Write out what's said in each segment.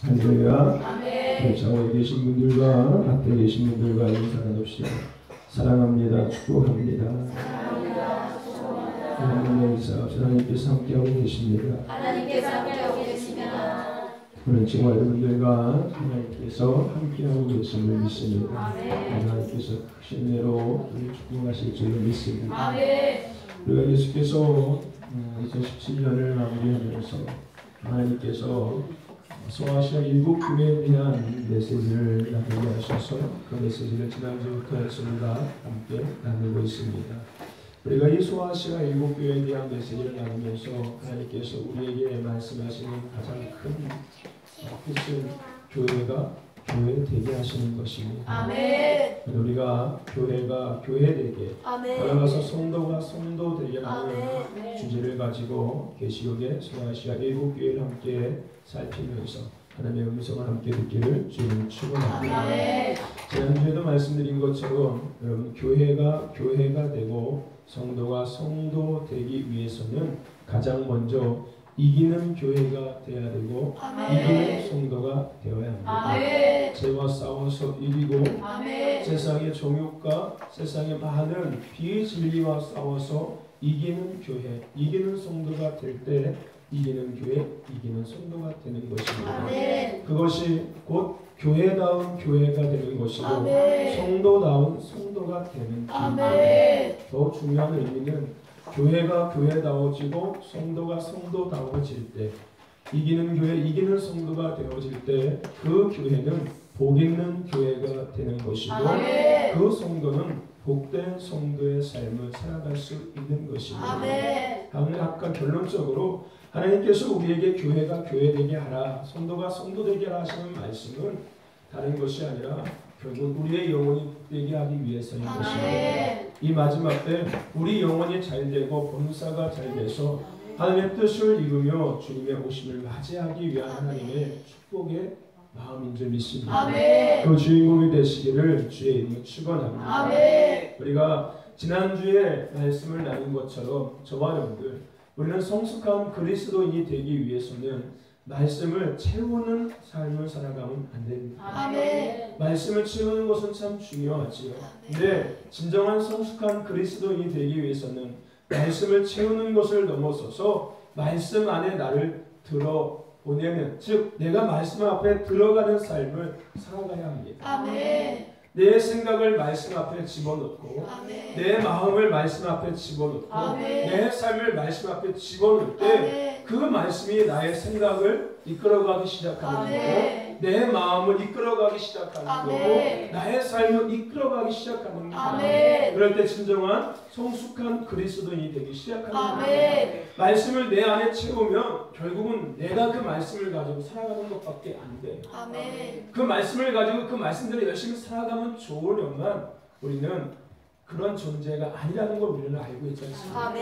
할렐루야. 좌우에 계신 분들과 앞에 계신 분들과 인사 나눕시다. 사랑합니다. 축복합니다. 하나님의 인사 하나님께서 함께하고 계십니다. 오늘 정말 여러분들과 하나님께서 함께하고 계심을 믿습니다. 하나님께서 크신 은혜로 축복하실 줄을 믿습니다. 우리가 예수께서 2017년을 마무리하면서 하나님께서 소아시아 일곱 교회에 대한 메시지를 나누게 하셔서 그 메시지를 지난주부터 여러분과 함께 나누고 있습니다. 우리가 이 소아시아 일곱 교회에 대한 메시지를 나누면서 하나님께서 우리에게 말씀하시는 가장 큰 뜻은 교회가 교회 되게 하시는 것입니다. 아멘. 우리가 교회가 교회 되게, 나아가서 성도가 성도 되게 하는 주제를 가지고 계시록의 소아시아 일곱 교회를 함께 살피면서 하나님의 음성을 함께 듣기를 주님 축원합니다. 지난주에도 말씀드린 것처럼 여러분 교회가 교회가 되고 성도가 성도 되기 위해서는 가장 먼저 이기는 교회가 되어야 되고 이기는 성도가 되어야 합니다. 죄와 싸워서 이기고 세상의 정욕과 세상의 많은 비진리와 싸워서 이기는 교회, 이기는 성도가 될 때 이기는 교회, 이기는 성도가 되는 것입니다. 그것이 곧 교회다운 교회가 되는 것이고 성도다운 성도가 되는 길입니다. 더 중요한 의미는 교회가 교회다워지고 성도가 성도다워질 때, 이기는 교회, 이기는 성도가 되어질 때 그 교회는 복 있는 교회가 되는 것이고 그 성도는 복된 성도의 삶을 살아갈 수 있는 것입니다. 아까 결론적으로 하나님께서 우리에게 교회가 교회되게 하라, 성도가 성도되게 하라 하시는 말씀은 다른 것이 아니라 결국 우리의 영혼이 복되게 하기 위해서인 것입니다. 이 마지막 때 우리 영혼이 잘되고 본사가 잘돼서 하나님의 뜻을 이루며 주님의 오심을 맞이하기 위한 하나님의 축복의 마음인 줄 믿습니다. 그 주인공이 되시기를 주의 이름으로 축원합니다. 우리가 지난주에 말씀을 나눈 것처럼 저와 여러분들, 우리는 성숙한 그리스도인이 되기 위해서는 말씀을 채우는 삶을 살아가면 안 됩니다. 말씀을 채우는 것은 참 중요하지요. 근데 진정한 성숙한 그리스도인이 되기 위해서는 말씀을 채우는 것을 넘어서서 말씀 안에 나를 들어보내는, 즉 내가 말씀 앞에 들어가는 삶을 살아가야 합니다. 내 생각을 말씀 앞에 집어넣고 내 마음을 말씀 앞에 집어넣고 내 삶을 말씀 앞에 집어넣을 때 그 말씀이 나의 생각을 이끌어가기 시작하는 거고 내 마음을 이끌어가기 시작하는 거고 나의 삶을 이끌어가기 시작하는 겁니다. 그럴 때 진정한 성숙한 그리스도인이 되기 시작하는 겁니다. 말씀을 내 안에 채우면 결국은 내가 그 말씀을 가지고 살아가는 것밖에 안 돼요. 그 말씀을 가지고 그 말씀대로 열심히 살아가면 좋으려면 우리는 그런 존재가 아니라는 걸 우리는 알고 있지 않습니까?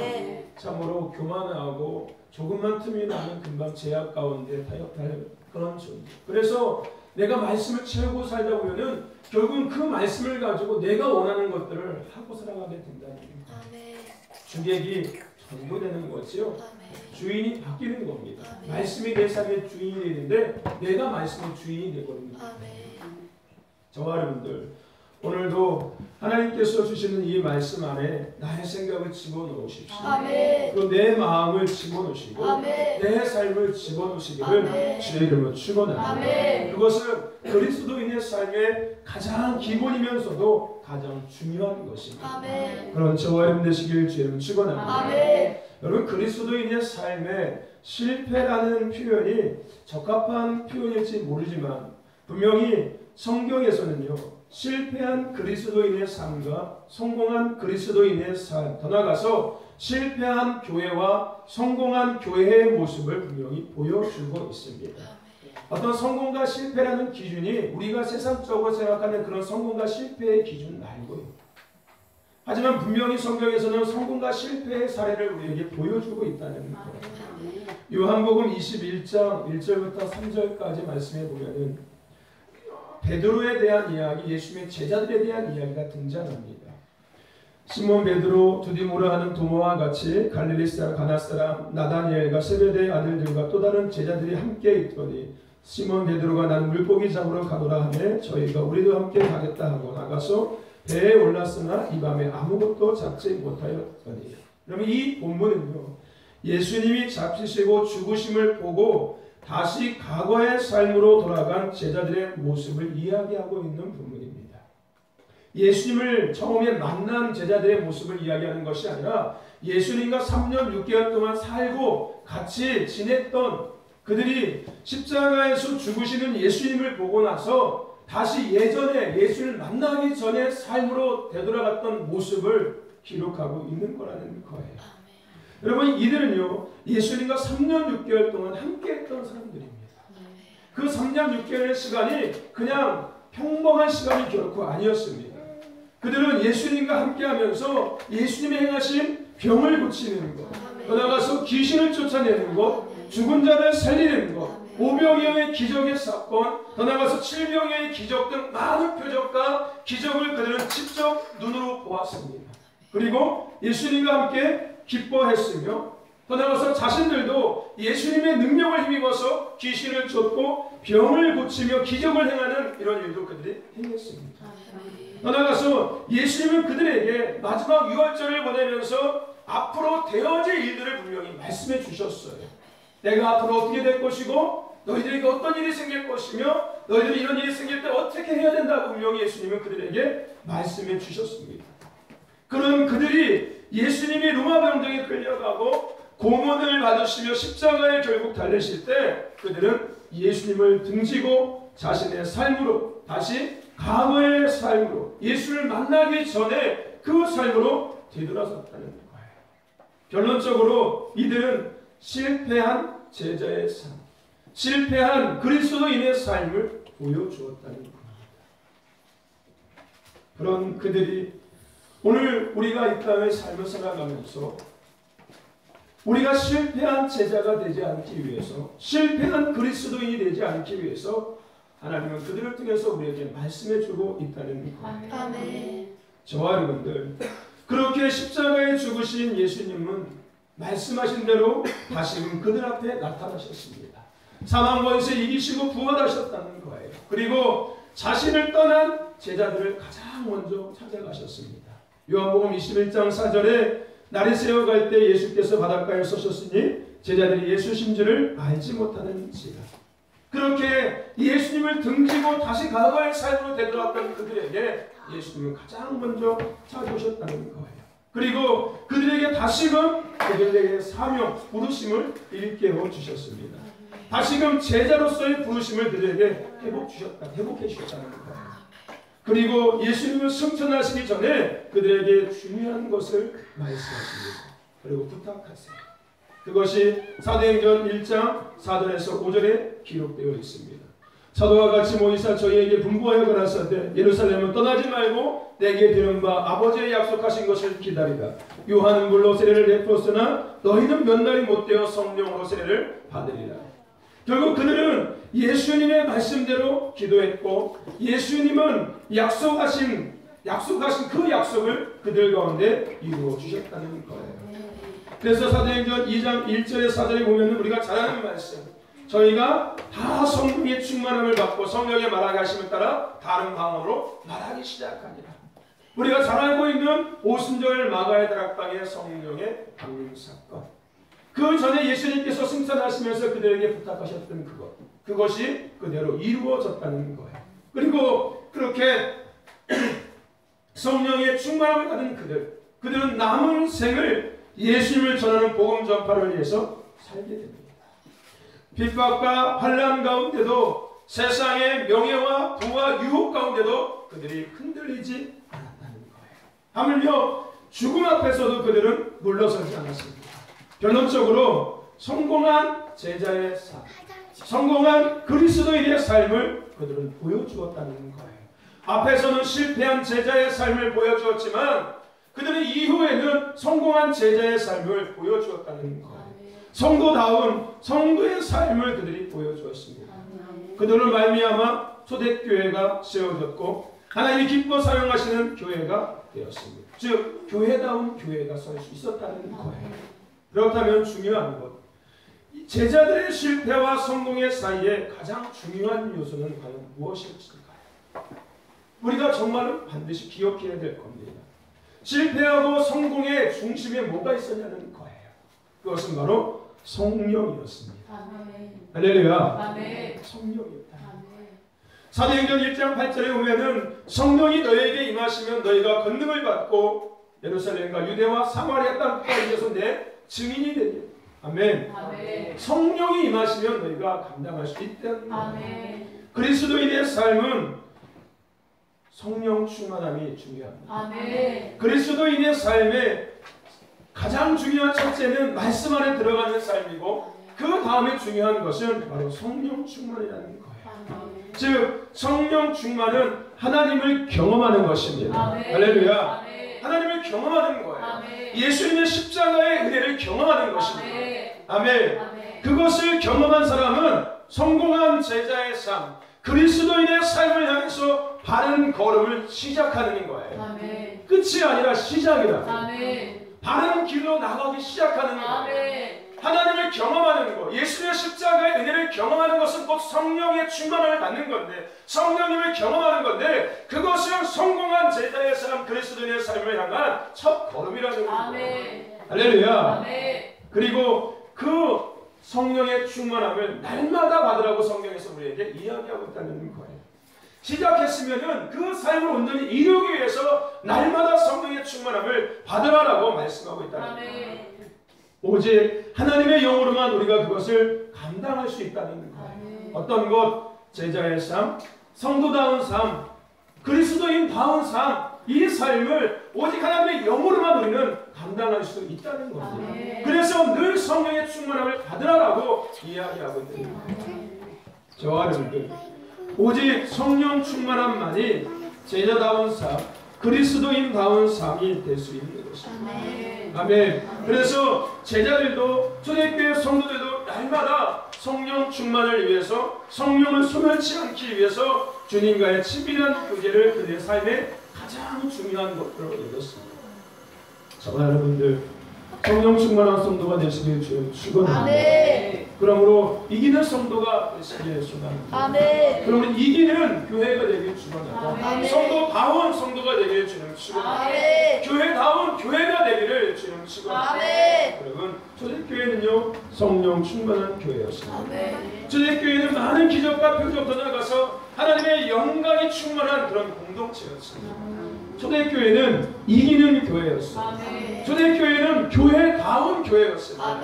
참으로 교만하고 조금만 틈이 나면 금방 제약 가운데 타협할 그런 존재. 그래서 내가 말씀을 채우고 살다 보면은 결국은 그 말씀을 가지고 내가 원하는 것들을 하고 살아가게 된다는 겁니다. 주객이 전부 되는 거지요. 주인이 바뀌는 겁니다. 말씀이 내 삶의 주인이 되는데 내가 말씀의 주인이 되거든요. 저와 여러분들, 오늘도 하나님께서 주시는 이 말씀 안에 나의 생각을 집어넣으십시오. 그 내 마음을 집어넣으시고 내 삶을 집어넣으시기를 주의 이름으로 축원합니다. 그것은 그리스도인의 삶의 가장 기본이면서도 가장 중요한 것입니다. 그런 저와 여러분 되시길 주의 이름으로 축원합니다. 여러분, 그리스도인의 삶에 실패라는 표현이 적합한 표현일지 모르지만 분명히 성경에서는요, 실패한 그리스도인의 삶과 성공한 그리스도인의 삶, 더 나아가서 실패한 교회와 성공한 교회의 모습을 분명히 보여주고 있습니다. 어떤 성공과 실패라는 기준이 우리가 세상적으로 생각하는 그런 성공과 실패의 기준 말고요. 하지만 분명히 성경에서는 성공과 실패의 사례를 우리에게 보여주고 있다는 거예요. 요한복음 21장 1절부터 3절까지 말씀해 보면은 베드로에 대한 이야기, 예수님의 제자들에 대한 이야기가 등장합니다. 시몬 베드로, 두디모라 하는 도마와 같이 갈릴리 사람 가나 사람 나다니엘과 세베대의 아들들과 또 다른 제자들이 함께 있더니 시몬 베드로가 나는 물고기 잡으러 가노라 하매 저희가 우리도 함께 가겠다 하고 나가서 배에 올랐으나 이 밤에 아무것도 잡지 못하였더니. 그러면 이 본문은요, 예수님이 잡히시고 죽으심을 보고 다시 과거의 삶으로 돌아간 제자들의 모습을 이야기하고 있는 본문입니다. 예수님을 처음에 만난 제자들의 모습을 이야기하는 것이 아니라 예수님과 3년 6개월 동안 살고 같이 지냈던 그들이 십자가에서 죽으시는 예수님을 보고 나서 다시 예전에 예수를 만나기 전에 삶으로 되돌아갔던 모습을 기록하고 있는 거라는 거예요. 여러분, 이들은요 예수님과 3년 6개월 동안 함께 했던 사람들입니다. 그 3년 6개월의 시간이 그냥 평범한 시간이 결코 아니었습니다. 그들은 예수님과 함께 하면서 예수님이 행하신 병을 고치는 것, 더 나아가서 귀신을 쫓아내는 것, 죽은 자를 살리는 것, 오병이어의 기적의 사건, 더 나아가서 7병이어의 기적 등 많은 표적과 기적을 그들은 직접 눈으로 보았습니다. 그리고 예수님과 함께 기뻐했으며, 더 나아가서 자신들도 예수님의 능력을 힘입어서 귀신을 쫓고 병을 고치며 기적을 행하는 이런 일도 그들이 행했습니다. 더 나아가서 예수님은 그들에게 마지막 유월절을 보내면서 앞으로 되어질 일들을 분명히 말씀해 주셨어요. 내가 앞으로 어떻게 될 것이고 너희들에게 어떤 일이 생길 것이며 너희들이 이런 일이 생길 때 어떻게 해야 된다고 분명히 예수님은 그들에게 말씀해 주셨습니다. 그런 그들이 예수님이 로마 병정에 끌려가고 고문을 받으시며 십자가에 결국 달리실 때 그들은 예수님을 등지고 자신의 삶으로 다시 과거의 삶으로 예수를 만나기 전에 그 삶으로 되돌아섰다는 거예요. 결론적으로 이들은 실패한 제자의 삶, 실패한 그리스도인의 삶을 보여주었다는 겁니다. 그런 그들이 오늘 우리가 이 땅의 삶을 살아가면서 우리가 실패한 제자가 되지 않기 위해서, 실패한 그리스도인이 되지 않기 위해서 하나님은 그들을 통해서 우리에게 말씀해주고 있다는 거예요. 아멘. 저와 여러분들, 그렇게 십자가에 죽으신 예수님은 말씀하신 대로 다시금 그들 앞에 나타나셨습니다. 사망 권세 이기시고 부활하셨다는 거예요. 그리고 자신을 떠난 제자들을 가장 먼저 찾아가셨습니다. 요한복음 21장 4절에 날이 새어갈 때 예수께서 바닷가에 서셨으니 제자들이 예수신 줄을 알지 못하는지라. 그렇게 예수님을 등지고 다시 과거의 삶으로 되돌아왔던 그들에게 예수님은 가장 먼저 찾아오셨다는 거예요. 그리고 그들에게 다시금 그들에게 사명, 부르심을 일깨워 주셨습니다. 다시금 제자로서의 부르심을 그들에게 회복해 주셨다는 거예요. 그리고 예수님을 승천하시기 전에 그들에게 중요한 것을 말씀하십니다. 그리고 부탁하세요. 그것이 사도행전 1장 4절에서 5절에 기록되어 있습니다. 사도와 같이 모이사 저희에게 분부하여 가라사대 예루살렘은 떠나지 말고 내게 들은 바 아버지의 약속하신 것을 기다리라. 요한은 물로 세례를 베풀었으나 너희는 몇 날이 못되어 성령으로 세례를 받으리라. 결국 그들은 예수님의 말씀대로 기도했고 예수님은 약속하신 그 약속을 그들 가운데 이루어 주셨다는 거예요. 그래서 사도행전 2장 1절에 4절에 보면 우리가 잘 아는 말씀, 저희가 다 성령의 충만함을 받고 성령의 말하게 하심을 따라 다른 방언으로 말하기 시작하니라. 우리가 잘 알고 있는 오순절 마가의 다락방의 성령의 강림 사건, 그 전에 예수님께서 승천하시면서 그들에게 부탁하셨던 그것이 그대로 이루어졌다는 거예요. 그리고 그렇게 성령의 충만함을 받은 그들은 남은 생을 예수님을 전하는 복음 전파를 위해서 살게 됩니다. 핍박과 환난 가운데도 세상의 명예와 부와 유혹 가운데도 그들이 흔들리지 않았다는 거예요. 하물며 죽음 앞에서도 그들은 물러서지 않았습니다. 결론적으로 성공한 제자의 삶, 성공한 그리스도인의 삶을 그들은 보여주었다는 거예요. 앞에서는 실패한 제자의 삶을 보여주었지만 그들은 이후에는 성공한 제자의 삶을 보여주었다는 거예요. 성도다운 성도의 삶을 그들이 보여주었습니다. 그들을 말미암아 초대교회가 세워졌고 하나님이 기뻐 사용하시는 교회가 되었습니다. 즉 교회다운 교회가 설 수 있었다는 거예요. 그렇다면 중요한 것, 제자들의 실패와 성공의 사이에 가장 중요한 요소는 과연 무엇일까요? 우리가 정말로 반드시 기억해야 될 겁니다. 실패하고 성공의 중심에 뭐가 있었냐는 거예요. 그것은 바로 성령이었습니다. 할렐루야. 성령이었다. 사도행전 1장 8절에 보면은 성령이 너에게 임하시면 너희가 권능을 받고 예루살렘과 유대와 사마리아 땅까지 이어서 내 증인이 되게. 아멘. 성령이 임하시면 너희가 감당할 수 있다는 거예요. 그리스도인의 삶은 성령 충만함이 중요합니다. 그리스도인의 삶의 가장 중요한 첫째는 말씀 안에 들어가는 삶이고 그 다음에 중요한 것은 바로 성령 충만이라는 거예요. 즉 성령 충만은 하나님을 경험하는 것입니다. 할렐루야. 하나님을 경험하는 거예요. 예수님의 십자가의 은혜를 경험하는 것입니다. 아멘. 그것을 경험한 사람은 성공한 제자의 삶, 그리스도인의 삶을 향해서 바른 걸음을 시작하는 거예요. 끝이 아니라 시작이다. 바른 길로 나가기 시작하는 거예요. 하나님을 경험하는 것, 예수님의 십자가의 은혜를 경험하는 것은 곧 성령의 충만함을 받는 건데, 성령님을 경험하는 건데, 그것은 성공한 제자의 삶, 그리스도인의 삶을 향한 첫 걸음이라는 거예요. 할렐루야. 그리고 그 성령의 충만함을 날마다 받으라고 성경에서 우리에게 이야기하고 있다는 거예요. 시작했으면은 그 삶을 온전히 이루기 위해서 날마다 성령의 충만함을 받으라고 말씀하고 있다는 거예요. 오직 하나님의 영으로만 우리가 그것을 감당할 수 있다는 거예요. 어떤 것? 제자의 삶, 성도다운 삶, 그리스도인다운 삶, 이 삶을 오직 하나님의 영으로만 우리는 감당할 수 있다는 거예요. 그래서 늘 성령의 충만함을 받으라고 이야기하고 있는 거예요. 저와 여러분들, 오직 성령 충만함만이 제자다운 삶, 그리스도인다운 삶이 될 수 있는 것입니다. 아멘. 그래서 제자들도 초대교회 성도들도 날마다 성령 충만을 위해서, 성령을 소멸치 않기 위해서 주님과의 친밀한 교제를 그들의 삶에 가장 중요한 것으로 여겼습니다. 저와 여러분들, 성령 충만한 성도가 되시길 주님 축원합니다. 그러므로 이기는 성도가 되시길 소망합니다. 그러므로 이기는 교회가 되길 축원합니다. 성도다운 성도가 되길 주님 축원합니다. 교회다운 교회가 되기를 주님 축원합니다. 여러분, 초대교회는요 성령 충만한 교회였습니다. 초대교회는 많은 기적과 표적도 나가서 하나님의 영광이 충만한 그런 공동체였습니다. 초대교회는 이기는 교회였어요. 초대교회는 교회다운 교회였습니다.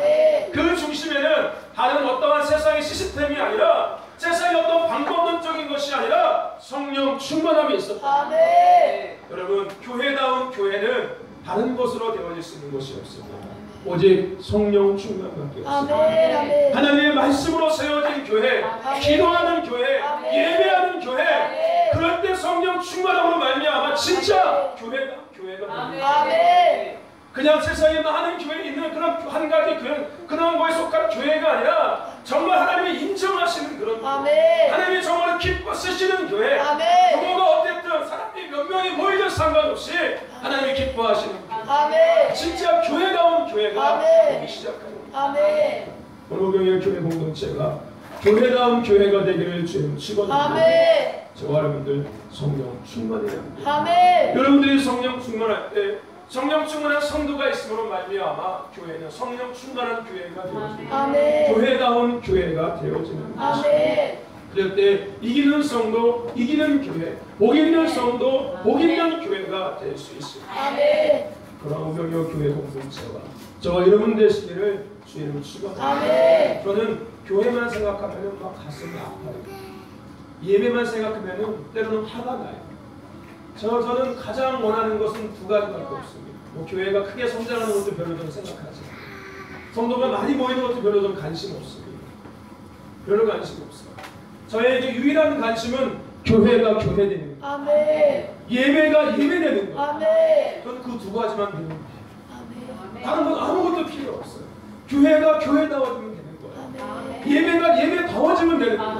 그 중심에는 다른 어떠한 세상의 시스템이 아니라, 세상의 어떤 방법론적인 것이 아니라 성령 충만함이 있었다. 여러분, 교회다운 교회는 다른 것으로 되어질 수 있는 것이 없습니다. 오직 성령 충만밖에 없습니다. 하나님의 말씀으로 세워진 교회, 기도하는 교회, 예배하는 교회, 그럴 때 성령 충만함으로 말미암아 진짜 교회가 됩니다. 그냥 세상에 많은 교회에 있는 그런 한 가지 그런 거에 속한 교회가 아니라 정말 하나님이 인정하시는 그런 교회, 하나님이 정말 기뻐 쓰시는 교회, 부모가 어쨌든 사람들이 몇 명이 모이든 상관없이 하나님이 기뻐하시는 교회, 진짜 교회다운 교회가 되기 시작하는 거예요. 오노경의 교회 공동체가 교회다운 교회가 되기를 주님 축원합니다. 저와 여러분들 성령 충만해야 합니다. 여러분들이 성령 충만할 때, 성령 충만한 성도가 있음으로 말미암아 교회는 성령 충만한 교회가 되어집니다. 교회다운 교회가 되어지는 것입니다. 그럴 때 이기는 성도, 이기는 교회, 복 있는 성도, 복 있는 교회가 될 수 있습니다. 그런 오병이어 교회 공동체와 저와 여러분 되시기를 주님을 축원합니다. 저는 교회만 생각하면 막 가슴이 아파요. 예배만 생각하면 때로는 화가 나요. 저는 가장 원하는 것은 두 가지밖에 없습니다. 뭐 교회가 크게 성장하는 것도 별로 좀 생각하지, 성도가 많이 모이는 것도 별로 좀 관심 없습니다. 별로 관심 없어요. 저에게 유일한 관심은 교회가 교회되는 거예요. 예배가 예배되는 거예요. 저는 그 두 가지만 되는 거예요. 다른 건 아무것도 필요 없어요. 교회가 교회다워지면 되는 거예요. 예배가 예배다워지면 되는 거예요.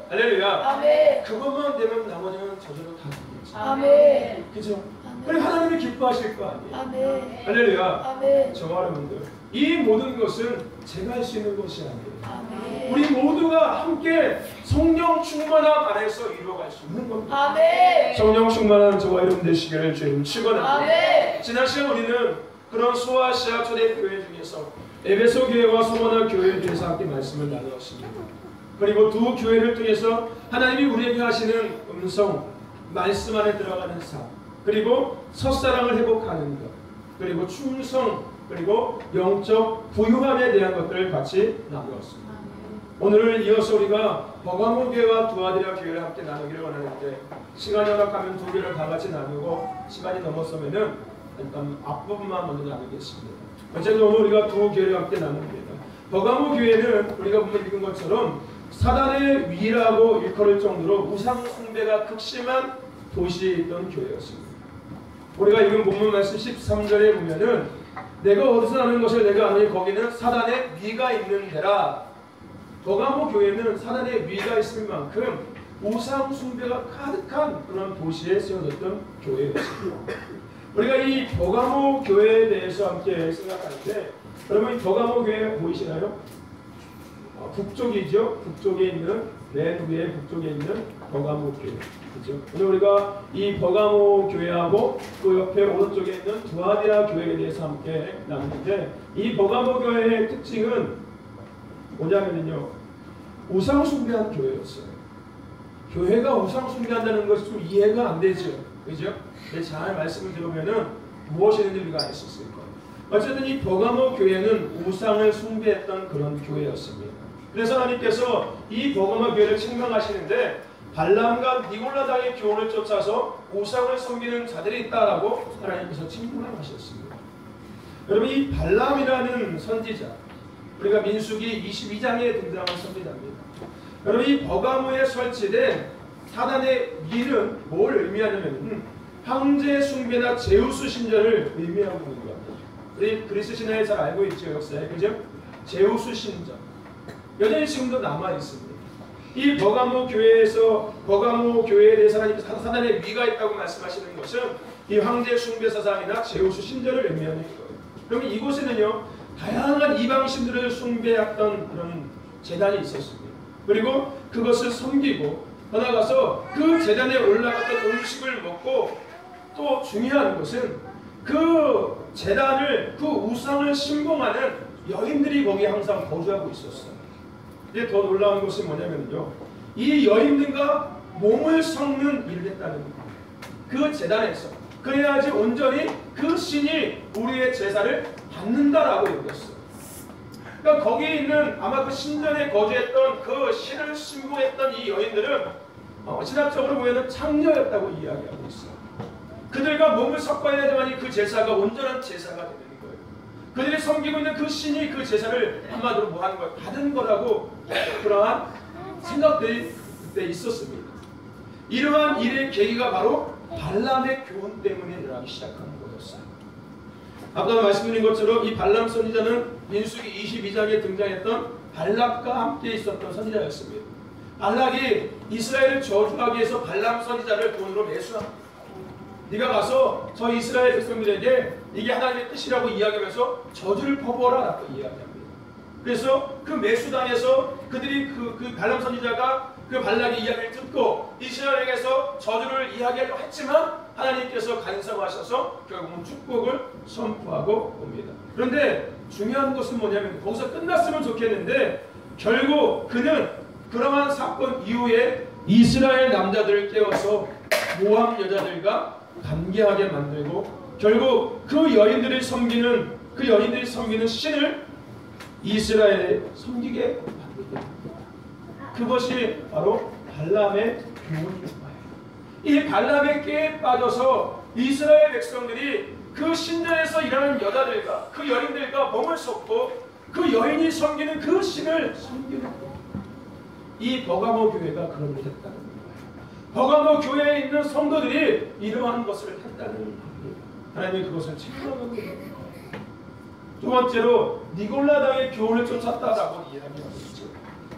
할렐루야. 그것만 되면 나머지는 저절로 다 되겠죠. 그죠? 그래 하나님이 기뻐하실 거 아니에요. 할렐루야. 저와 여러분들, 이 모든 것은 제가 할 수 있는 것이 아니에요. 우리 모두가 함께 성령 충만함 안에서 이루어갈 수 있는 겁니다. 성령 충만한 저와 여러분 되시기를 주님 축원합니다. 지난 시간 우리는 그런 소아시아 초대교회 중에서 에베소 교회와 소모나 교회에 대해서 함께 말씀을 나누었습니다. 그리고 두 교회를 통해서 하나님이 우리에게 하시는 음성, 말씀 안에 들어가는 삶, 그리고 첫사랑을 회복하는 것, 그리고 충성, 그리고 영적 부유함에 대한 것들을 같이 나누었습니다. 오늘을 이어서 우리가 버가모 교회와 두아디라 교회를 함께 나누기를 원하는데, 시간이 허락하면 두 개를 다 같이 나누고 시간이 넘었으면은 일단 앞부분만 먼저 나누겠습니다. 어쨌든 오늘 우리가 두 교회를 함께 나눕니다. 버가모 교회는 우리가 보면 읽은 것처럼 사단의 위라고 일컬을 정도로 우상 숭배가 극심한 도시에 있던 교회였습니다. 우리가 읽은 본문 말씀 13절에 보면은 내가 어디서 나는 것을 내가 아노니 거기는 사단의 위가 있는 데라. 버가모 교회는 사단의 위가 있을 만큼 우상 숭배가 가득한 그런 도시에 세워졌던 교회였습니다. 우리가 이 버가모 교회에 대해서 함께 생각하는데, 여러분 이 버가모 교회 보이시나요? 북쪽이죠. 북쪽에 있는, 맨 위에 북쪽에 있는 버가모 교회. 그렇죠? 오늘 우리가 이 버가모 교회하고 그 옆에 오른쪽에 있는 두아디라 교회에 대해서 함께 나누는데, 이 버가모 교회의 특징은 뭐냐면요, 우상 숭배한 교회였어요. 교회가 우상 숭배한다는 것이 좀 이해가 안 되죠. 그죠? 잘 말씀을 들으면은 무엇이 있는지 우리가 알 수 있을 거예요. 어쨌든 이 버가모 교회는 우상을 숭배했던 그런 교회였습니다. 그래서 하나님께서 이 버가모 교회를 책망하시는데, 발람과 니골라당의 교훈을 쫓아서 우상을 섬기는 자들이 있다라고 하나님께서 책망을 하셨습니다. 여러분 이 발람이라는 선지자, 우리가 민수기 22장에 등장한 선지자입니다. 여러분 이 버가모에 설치된 사단의 위는 뭘 의미하냐면 황제 숭배나 제우스 신전을 의미하고 있는 겁니다. 우리 그리스 신화에 잘 알고 있죠, 역사에. 그죠? 제우스 신전 여전히 지금도 남아 있습니다. 이 버가모 교회에서 버가모 교회에 대해서 하나님께서 사단의 위가 있다고 말씀하시는 것은 이 황제 숭배 사상이나 제우스 신전을 의미하는 거예요. 그러면 이곳에는요 다양한 이방 신들을 숭배했던 그런 제단이 있었습니다. 그리고 그것을 섬기고 더 나아가서 그 제단에 올라갔던 음식을 먹고, 또 중요한 것은 그 제단을, 그 우상을 신봉하는 여인들이 거기에 항상 거주하고 있었어요. 이제 더 놀라운 것은 뭐냐면요, 이 여인들과 몸을 섞는 일을 했다는 거예요. 그 제단에서. 그래야지 온전히 그 신이 우리의 제사를 받는다라고 여겼어요. 그러니까 거기에 있는 아마 그 신전에 거주했던 그 신을 신봉했던 이 여인들은 신학적으로 보면 창녀였다고 이야기하고 있어요. 그들과 몸을 섞어야지만 그 제사가 온전한 제사가 되는 거예요. 그들이 섬기고 있는 그 신이 그 제사를 한마디로 뭐 하는 거예요? 받은 거라고, 그러한 생각들이 그때 있었습니다. 이러한 일의 계기가 바로 발람의 교훈 때문에 일어나기 시작하는 거였어요. 아까 말씀드린 것처럼 이 발람 선지자는 민수기 22장에 등장했던 발락과 함께 있었던 선지자였습니다. 발락이 이스라엘을 저주하기 위해서 발람 선지자를 돈으로 매수합니다. 네가 가서 저 이스라엘 백성들에게 이게 하나님의 뜻이라고 이야기하면서 저주를 퍼부어라 라고 이야기합니다. 그래서 그 매수당에서 그들이 그 발람 선지자가 그 발락의 이야기를 듣고 이스라엘에게서 저주를 이야기하려고 했지만 하나님께서 간섭하셔서 결국은 축복을 선포하고 옵니다. 그런데 중요한 것은 뭐냐면 거기서 끝났으면 좋겠는데, 결국 그는 그러한 사건 이후에 이스라엘 남자들을 깨워서 모함 여자들과 관계하게 만들고, 결국 그 여인들이 섬기는 신을 이스라엘에 섬기게 만듭니다. 그것이 바로 발람의 교훈입니다. 이 발람의 깨에 빠져서 이스라엘 백성들이 그 신전에서 일하는 여자들과 그 여인들과 몸을 섞고 그 여인이 섬기는 그 신을 섬기는 거예요. 이 버가모 교회가 그런 일을 했다는 거예요. 버가모 교회에 있는 성도들이 이러한 것을 했다는 겁니다. 하나님이 그것을 책망하는 거예요. 두 번째로 니골라당의 교훈을 쫓았다라고 이야기하고 있죠.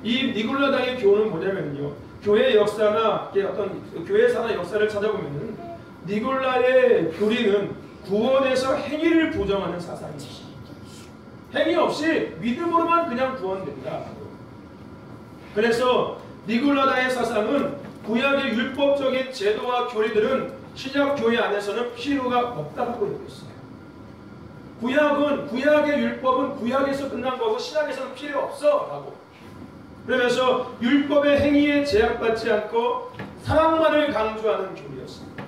이 니골라당의 교훈은 뭐냐면요, 교회 역사나 어떤 교회사나 역사를 찾아보면은 니골라의 교리는 구원에서 행위를 부정하는 사상이죠. 행위 없이 믿음으로만 그냥 구원된다. 그래서 니골라다의 사상은 구약의 율법적인 제도와 교리들은 신약 교회 안에서는 필요가 없다고 얘기했어요. 구약의 율법은 구약에서 끝난 거고 신약에서는 필요 없어 라고. 그러면서 율법의 행위에 제약받지 않고 사랑만을 강조하는 교리였습니다.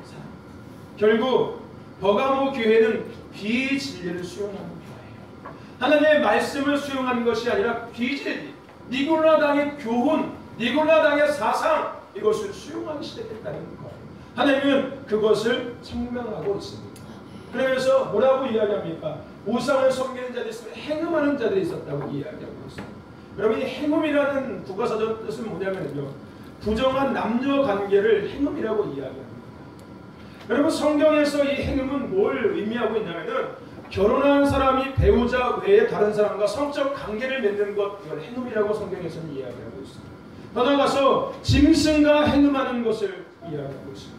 결국 버가모 교회는 비진리를 수용하는 교회예요. 하나님의 말씀을 수용하는 것이 아니라 비진리, 니골라당의 교훈, 니골라당의 사상, 이것을 수용하기 시작했다는 거예요. 하나님은 그것을 책망하고 있습니다. 그러면서 뭐라고 이야기합니까? 우상을 섬기는 자들이 있으면 행음하는 자들이 있었다고 이야기하고 있어요. 여러분, 이 행음이라는 국어사전 뜻은 뭐냐면요, 부정한 남녀 관계를 행음이라고 이야기합니다. 여러분, 성경에서 이 행음은 뭘 의미하고 있냐면은 결혼한 사람이 배우자 외에 다른 사람과 성적 관계를 맺는 것, 이걸 행음이라고 성경에서는 이야기하고 있습니다. 더 나아가서 짐승과 행음하는 것을 이야기하고 있습니다.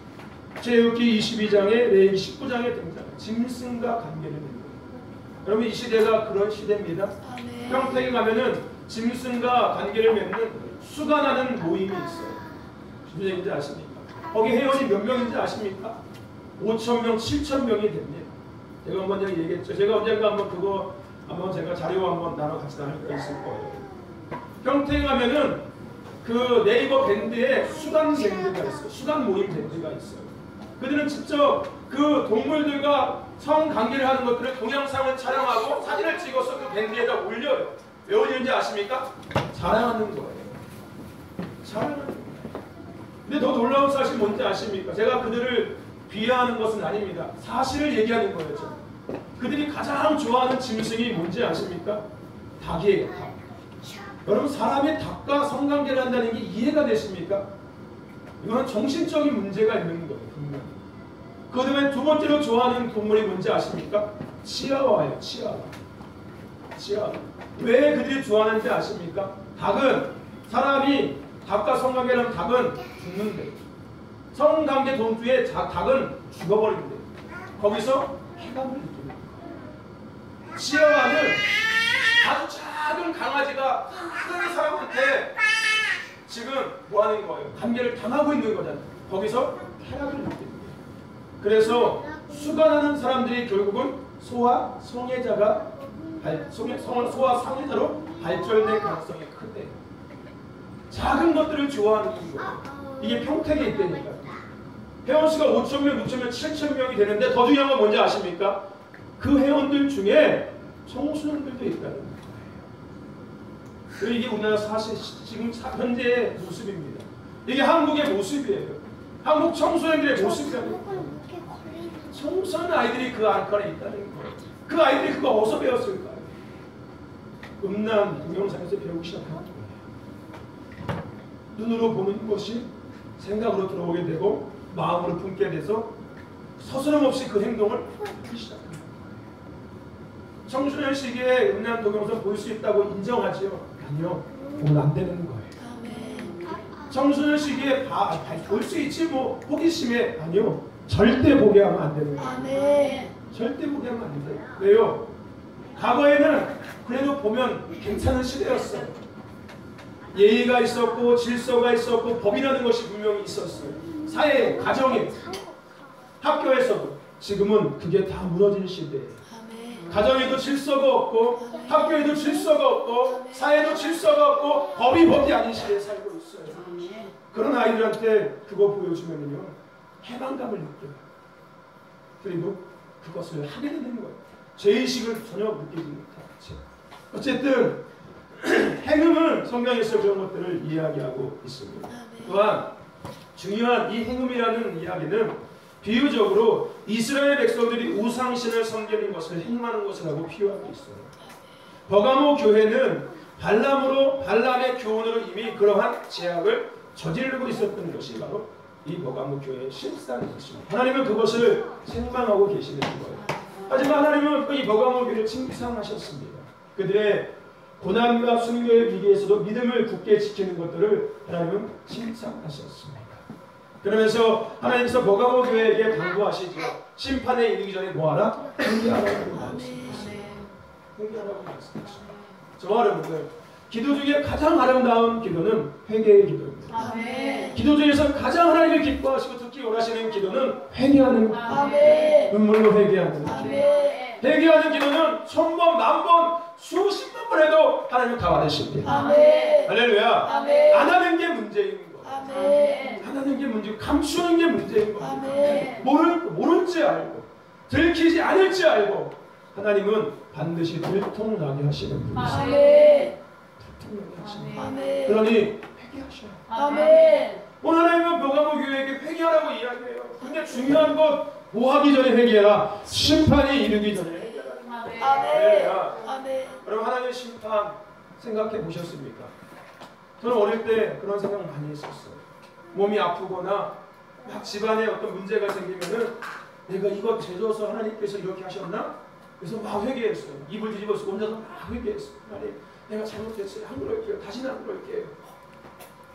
제육기 22장에 레위기 19장에 등장한 짐승과 관계를 맺는 것. 여러분, 이 시대가 그런 시대입니다. 평택에 가면은 짐승과 관계를 맺는 수간하는 모임이 있어요. 무슨 얘기인지 아십니까? 거기 회원이 몇 명인지 아십니까? 5,000명, 7,000명이 됩니다. 제가 한번 얘기했죠. 제가 언젠가 한번 그거 한번 제가 자료 한번 같이 나눌 거 있을 거예요. 평택에 가면은 그 네이버 밴드에 수간 밴드가 있어요. 수간 모임 밴드가 있어요. 그들은 직접 그 동물들과 성관계를 하는 것들을 동영상을 촬영하고 사진을 찍어서 그 밴드에다 올려요. 왜 올리는지 아십니까? 자랑하는 거예요. 자랑하는 거예요. 근데 더 놀라운 사실이 뭔지 아십니까? 제가 그들을 비하하는 것은 아닙니다. 사실을 얘기하는 거예요. 저는. 그들이 가장 좋아하는 짐승이 뭔지 아십니까? 닭이에요. 닭. 여러분, 사람이 닭과 성관계를 한다는 게 이해가 되십니까? 이거는 정신적인 문제가 있는 거예요. 분명히. 그 다음에 두 번째로 좋아하는 동물이 뭔지 아십니까? 치아와예요. 치아와. 치아와. 왜 그들이 좋아하는지 아십니까? 닭은 사람이 닭과 성관계를 하면 닭은 죽는데, 성관계 동주에 닭은 죽어버린대. 거기서 쾌감을 느끼는 거예요. 치아와는 아주 작은 강아지가 큰 사람한테 지금 뭐 하는 거예요? 관계를 당하고 있는 거잖아요. 거기서 쾌감을 느끼는 거예요. 그래서 수간하는 사람들이 결국은 소와 성애자로 발전될 가능성이 크대. 작은 것들을 좋아하는 거예요. 이게 평택에 있다니까. 회원수가 5,000명, 6,000명, 7,000명이 되는데 더 중요한 건 뭔지 아십니까? 그 회원들 중에 청소년들도 있다는 거예요. 이게 우리나라 사실 지금 현재의 모습입니다. 이게 한국의 모습이에요. 한국 청소년들의 모습이라는 거예요. 청소년 아이들이 그 안건에 있다는 거예요. 그 아이들이 그거 어디서 배웠을까요? 음란 동영상에서 배우기 시작한 거예요. 눈으로 보는 것이 생각으로 들어오게 되고 마음으로 품게 돼서 서스럼없이 그 행동을 하기 시작합니다. 청소년 시기에 음란 동영상 볼 수 있다고 인정하지요? 아니요. 보면 안 되는 거예요. 청소년 시기에 볼 수 있지 뭐 호기심에 아니요. 절대 보게 하면 안 되는 거예요. 절대 보게 하면 안 돼요. 왜요? 과거에는 그래도 보면 괜찮은 시대였어요. 예의가 있었고 질서가 있었고 법이라는 것이 분명히 있었어요. 사회에, 가정에, 학교에서도. 지금은 그게 다 무너진 시대예요. 가정에도 질서가 없고 학교에도 질서가 없고 사회에도 질서가 없고 법이 아닌 시대에 살고 있어요. 그런 아이들한테 그거 보여주면요 해방감을 느껴요. 그리고 그것을 하게 되는 거예요. 죄의식을 전혀 느끼지 못하죠. 어쨌든 행음은 성경에서 그런 것들을 이야기하고 있습니다. 또한 중요한 이 행음이라는 이야기는 비유적으로 이스라엘 백성들이 우상신을 섬기는 것을 행하는 것이라고 비유하고 있어요. 버가모 교회는 발람의 교훈으로 이미 그러한 제약을 저지르고 있었던 것이 바로 이 버가모 교회의 실상인 것입니다. 하나님은 그것을 책망하고 계시는 거예요. 하지만 하나님은 이 버가모 교회를 칭찬하셨습니다. 그들의 고난과 순교의 위기에서도 믿음을 굳게 지키는 것들을 하나님은 칭찬하셨습니다. 그러면서 하나님께서 버가모 교회에게 당부하시죠. 심판에 이르기 전에 뭐하라? 회개하라고 말씀하셨습니다. 회개하라고 말씀하십니다. 저와 여러분들, 기도 중에 가장 아름다운 기도는 회개의 기도입니다. 아멘. 기도 중에서 가장 하나님을 기뻐하시고 듣기 원하시는 기도는 회개하는 기도. 아멘. 눈물로 회개하는 기도. 아멘. 회개하는 기도는 1000번, 만번, 수십만 번 해도 하나님은 다 받으십니다. 아멘. 할렐루야. 아멘. 안 하는 게 문제인 거예요. 아멘. 안 하는 게 문제고 감추는 게 문제인 겁니다. 아멘. 모를지 알고 들키지 않을지 알고 하나님은 반드시 들통나게 하시는 분이세요. 아멘. 들통나게 하시는 분. 아멘. 그러니 회개하셔야 돼요. 아멘. 오늘 하나님은 묘가모 교회에게 회개하라고 이야기해요. 근데 중요한 건 뭐 하기 전에 회개해라. 심판이 이르기 전에 회개하라. 아멘. 아멘. 여러분, 하나님의 심판 생각해 보셨습니까? 저는 어릴 때 그런 생각 많이 했었어요. 몸이 아프거나 막 집안에 어떤 문제가 생기면은 내가 이거 죄져서 하나님께서 이렇게 하셨나? 그래서 막 회개했어요. 입을 뒤집어서 혼자서 막 회개했어요. 하나님, 내가 잘못했어요. 안 그럴게요. 다시는 안 그럴게요.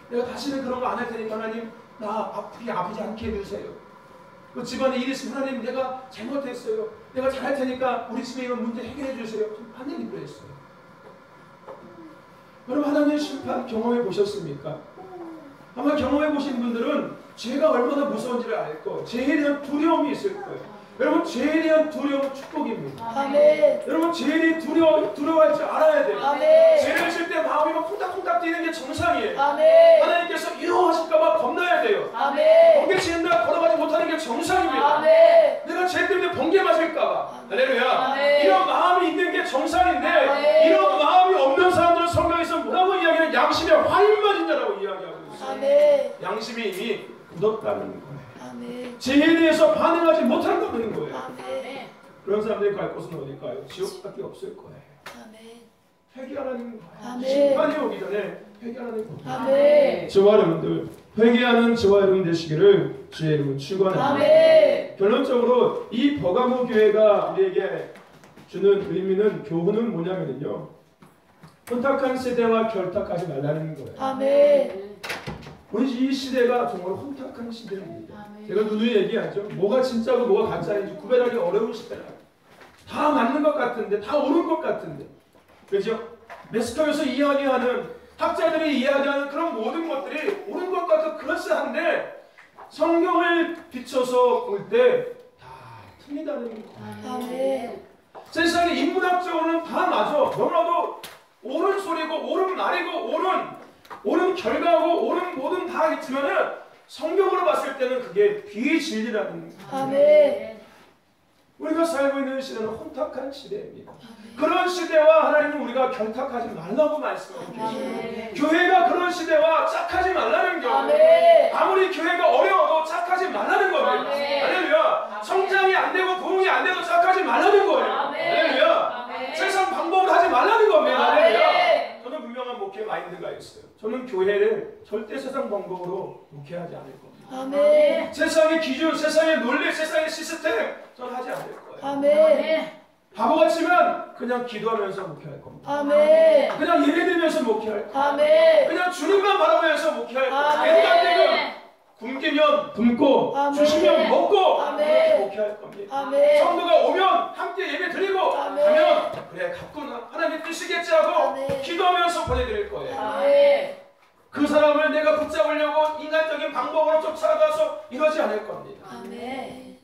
내가 다시는 그런 거 안 할 테니까 하나님, 나 아프지 않게 해주세요. 그 집안에 일 있으면 하나님, 내가 잘못했어요. 내가 잘할 테니까 우리 집에 이런 문제 해결해 주세요. 좀 하는 일을 했어요. 여러분, 하나님의 심판 경험해 보셨습니까? 아마 경험해 보신 분들은 죄가 얼마나 무서운지를 알 거예요. 죄에 대한 두려움이 있을 거예요. 여러분, 죄에 대한 두려움은 축복입니다. 아멘. 여러분, 죄에 두려워할 줄 알아야 돼요. 아멘. 죄를 질 때 마음이 막 콩닥콩닥 뛰는 게 정상이에요. 아멘. 하나님께서 이러하실까봐 겁나야 돼요. 아멘. 번개 치는 날 걸어가지 못하는 게 정상입니다. 아멘. 내가 죄 때문에 번개 맞을까봐. 할렐루야. 아멘. 이런 마음이 있는 게 정상인데 아멘. 이런 마음이 없는 사람들은 성경에서 뭐라고 이야기하는 양심에 화인 맞은 자라고 이야기하고 있어요. 아멘. 양심이 이미 굳었다는 거예요. 아멘. 죄에 대해서 반응하지 못한다는 거예요. 아멘. 그런 사람들이 갈 곳은 어딜까요? 지옥밖에 없을 거예요. 아멘. 회개하라는 거예요. 아멘. 심판이 오기 전에 회개하라는 거예요. 아멘. 저와 여러분들, 회개하는 저와 여러분 되시기를 주의 이름으로 축원합니다. 아멘. 결론적으로 이 버가모 교회가 우리에게 주는 의미는, 교훈은 뭐냐면요, 혼탁한 세대와 결탁하지 말라는 거예요. 아멘. 우리 이 시대가 정말 혼탁한 시대입니다. 아멘. 제가 누누이 얘기하죠. 뭐가 진짜고 뭐가 가짜인지 구별하기 어려운 시대라. 다 맞는 것 같은데, 다 옳은 것 같은데, 그렇죠? 메스커에서 이야기하는, 학자들이 이야기하는 그런 모든 것들이 옳은 것 같고 그럴싸한데 성경을 비춰서 볼 때 다 틀리다는 거예요. 아멘. 세상에 인문학적으로는 다 맞아. 너무나도 옳은 소리고 옳은 말이고 옳은 결과고 옳은 모든 다 있지만은 성경으로 봤을 때는 그게 비진리라는 거예요. 아멘. 우리가 살고 있는 시대는 혼탁한 시대입니다. 그런 시대와 하나님은 우리가 결탁하지 말라고 말씀하고 계십니다. 교회가 그런 시대와 짝하지 말라는 거. 아무리 교회가 어려워도 짝하지 말라는 겁니다. 할렐루야. 성장이 안 되고 부흥이 안 돼도 짝하지 말라는 거예요. 할렐루야. 세상 방법으로 하지 말라는 겁니다. 할렐루야. 저는 분명한 목회 마인드가 있어요. 저는 교회를 절대 세상 방법으로 목회하지 않을 겁니다. 아멘. 세상의 기준, 세상의 논리, 세상의 시스템 저는 하지 않을 거예요. 아멘. 바보 같지만 그냥 기도하면서 목회할 겁니다. 아멘. 그냥 예배드리면서 목회할 거예요. 아멘. 그냥 주님만 바라보면서 목회할 거예요. 아멘. 애들한테는 굶기면 굶고 아멘. 주시면 먹고 아멘. 그렇게 목회할 겁니다. 아멘. 성도가 오면 함께 예배드리고 아멘. 하면 그래 갔구나 하나님 뜻이겠지 하고 아멘. 기도하면서 보내드릴 거예요. 아멘. 그 사람을 내가 붙잡으려고 인간적인 방법으로 쫓아가서 이러지 않을 겁니다. 아멘.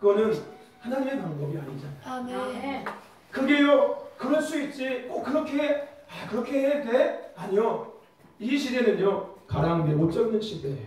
그거는 하나님의 방법이 아니잖아요. 아멘. 그게요, 그럴 수 있지. 꼭 그렇게 해야 돼? 아니요. 이 시대는요, 가랑비에 옷 젖는 시대예요.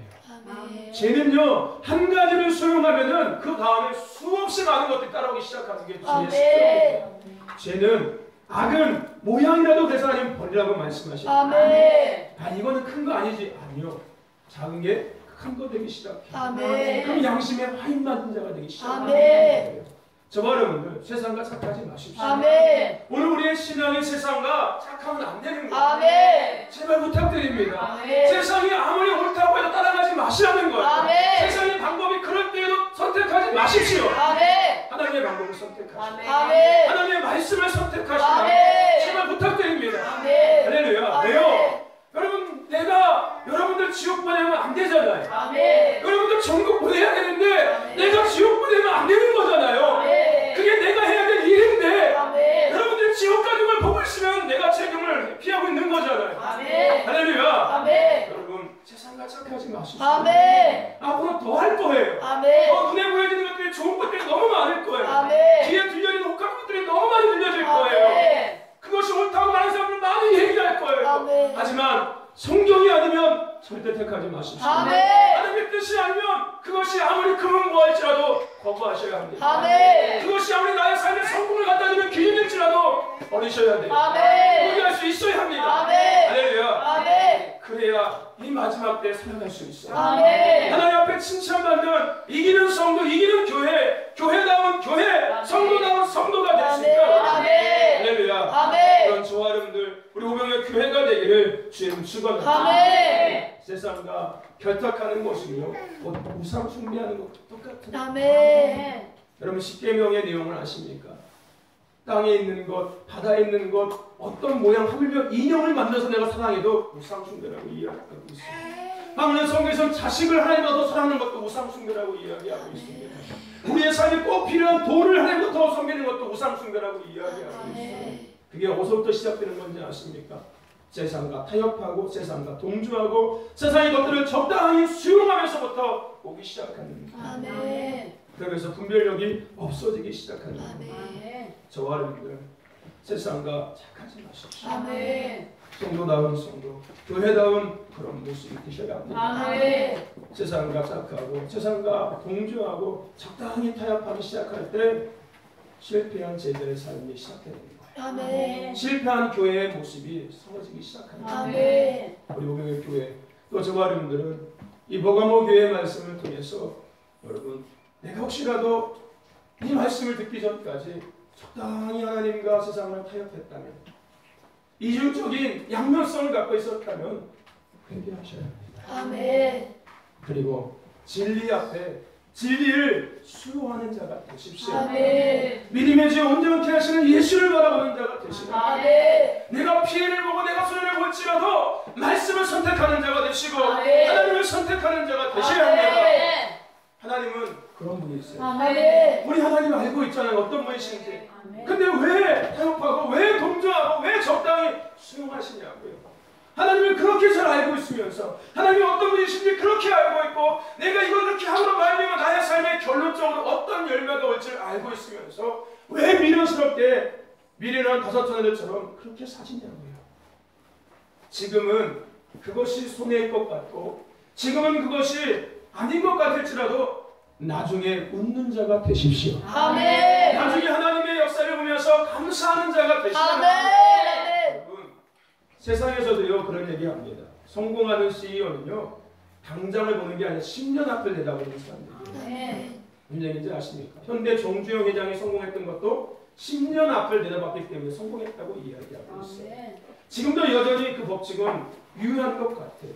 아멘. 죄는요, 한 가지를 수용하면은 그 다음에 수없이 많은 것들이 따라오기 시작하는 게 죄의 아멘. 습격이에요. 죄는, 악은 모양이라도 돼서 하나님 버리라고 말씀하십니다. 아멘. 아, 이거는 큰 거 아니지. 아니요. 작은 게 큰 거 되기 시작해요. 아멘. 그럼 양심에 화인 맞은 자가 되기 시작해요. 아멘. 저와 여러분들, 세상과 착하지 마십시오. 아멘. 오늘 우리의 신앙이 세상과 착하면 안 되는 거예요. 아멘. 제발 부탁드립니다. 아멘. 세상이 아무리 옳다고 해도 따라가지 마시라는 거예요. 아멘. 세상의 방법이 그럴 때에도 선택하지 마십시오. 아멘. 하나님의 방법을 선택하시오. 아멘. 하나님의 말씀을 선택하시오. 아멘. 제발 부탁드립니다. 아멘. 할렐루야. 아멘. 왜요? 여러분, 내가 여러분들 지옥 보내면 안 되잖아요. 아멘. 여러분들 전국 보내야 되는데 아멘. 내가 지옥 보내면 안 되는 거잖아요. 아멘. 그게 내가 해야 될 일인데 아멘. 여러분들 지옥 착각하지 마십시오. 아멘. 앞으로 더 할 거예요. 아멘. 눈에 보여지는 것들이 좋은 것들이 너무 많을 거예요. 아멘. 귀에 들려있는 혹한 것들이 너무 많이 들려질 아멘. 거예요. 그것이 옳다고 많은 사람들 많이 얘기할 거예요. 아멘. 하지만 성경이 아니면 절대 택하지 마십시오. 아멘. 하나님의 뜻이 아니면 그것이 아무리 금은 뭐할지라도 거부하셔야 합니다. 아멘. 그것이 아무리 나의 삶에 성공을 갖다 주는 기준일지라도 버리셔야 돼요. 아멘. 포기할 수 있어야 합니다. 아멘. 할렐루야. 아멘. 그래야 이 마지막 때 살아갈 수 있어요. 아멘. 하나님 앞에 칭찬받는 이기는 성도, 이기는 교회, 교회다운 교회, 성도다운 성도가 될 수 있다. 아멘. 할렐루야. 아멘. 그런 저와 여러분들 우리 오병의 교회가 되기를 주님 축원합니다. 아멘. 세상과 결탁하는 것이요 우상 숭배하는 것과 똑같은. 아멘. 여러분 십계명의 내용을 아십니까? 땅에 있는 것, 바다에 있는 것, 어떤 모양 하물며 인형을 만들어서 내가 사랑해도 우상 숭배라고 이야기하고 있습니다. 하물며 성경에서는 자식을 하나님보다 더 사랑하는 것도 우상 숭배라고 이야기하고 있습니다. 우리의 삶에 꼭 필요한 돈을 하나님보다 더 섬기는 것도 우상 숭배라고 이야기하고 있습니다. 그게 어디서부터 시작되는 건지 아십니까? 세상과 타협하고 세상과 동조하고 세상의 것들을 적당히 수용하면서부터 오기 시작하는 거예요. 아멘. 그래서 분별력이 없어지기 시작하는 거예요. 아멘. 저와 여러분들 세상과 착하지 마십시오. 아멘. 성도다운 성도, 교회다운 그런 모습이 되셔야 합니다. 아멘. 세상과 착하고 세상과 동조하고 적당히 타협하기 시작할 때 실패한 제자의 삶이 시작되는 거예요. 아멘. 실패한 교회의 모습이 서러지기 시작하는 거예요. 아멘. 우리 오병의 교회 또 저와 여러분들은 이 버가모 교회의 말씀을 통해서 여러분 내가 혹시라도 이 말씀을 듣기 전까지 적당히 하나님과 세상을 타협했다면 이중적인 양면성을 갖고 있었다면 회개하셔야 합니다. 아멘. 그리고 진리 앞에 진리를 수용하는 자가 되십시오. 아멘. 믿음의 주 온전케 하시는 예수를 바라보는 자가 되시고 아멘. 내가 피해를 보고 내가 손해를 볼지라도 말씀을 선택하는 자가 되시고 아멘. 하나님을 선택하는 자가 되셔야 합니다. 아멘. 하나님은 그런 분이세요. 아멘. 우리 하나님 알고 있잖아요. 어떤 분이신지. 아멘. 근데 왜 타협하고 왜 동조하고 왜 적당히 수용하시냐고요. 하나님을 그렇게 잘 알고 있으면서 하나님이 어떤 분이신지 그렇게 알고 있고 내가 이걸 그렇게 함으로 말미암아 나의 삶에 결론적으로 어떤 열매가 올지를 알고 있으면서 왜 미련스럽게 미련한 다섯 처녀들처럼 그렇게 사시냐고요. 지금은 그것이 손해일 것 같고 지금은 그것이 아닌 것 같을지라도 나중에 웃는 자가 되십시오. 아멘. 나중에 하나님의 역사를 보면서 감사하는 자가 되시라. 아멘. 여러분 세상에서도요 그런 얘기합니다. 성공하는 CEO는요 당장을 보는 게 아니라 10년 앞을 내다보는 사람들이에요. 아멘. 무슨 얘기인지 아십니까? 현대 정주영 회장이 성공했던 것도 10년 앞을 내다봤기 때문에 성공했다고 이야기하고 있어요. 지금도 여전히 그 법칙은 유효한 것 같아요.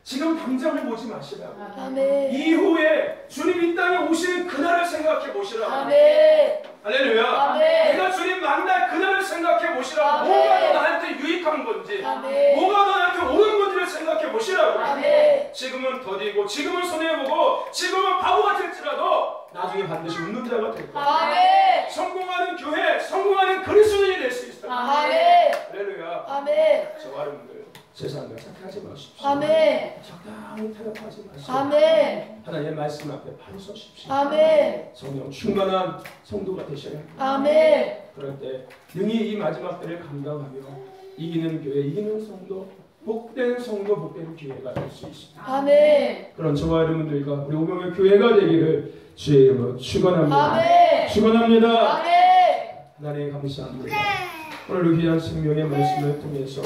지금 당장을 보지 마시라고. 아멘. 이후에 주님 이 땅에 오시는 그날을 생각해 보시라고. 아멘. 할렐루야. 아멘. 내가 주님 만날 그날을 생각해 보시라고. 아멘. 뭐가 더 나한테 유익한 건지 아멘. 뭐가 더 나한테 옳은 건지를 생각해 보시라고. 아멘. 지금은 더디고 지금은 손해보고 지금은 바보 같을지라도 나중에 반드시 웃는 자가 될 거예요. 아멘. 성공하는 교회, 성공하는 그리스도인이 될 수 있어요. 아멘. 할렐루야. 아멘. 저와 여러분들 세상과 착하지 마십시오. 아멘. 적당히 타협하지 마시고 아멘. 하나님의 말씀 앞에 바로 서십시오. 아멘. 성령 충만한 성도가 되셔야 합니다. 아멘. 그럴 때 능히 이 마지막 때를 감당하며 이기는 교회, 이기는 성도, 복된 성도, 복된 교회가 될 수 있습니다. 아멘. 그런 저와 여러분들과 우리 오병의 교회가 되기를 주의 이름으로 축원합니다. 아멘. 축원합니다. 아멘. 하나님 감사합니다. 오늘 귀한 생명의 말씀을 통해서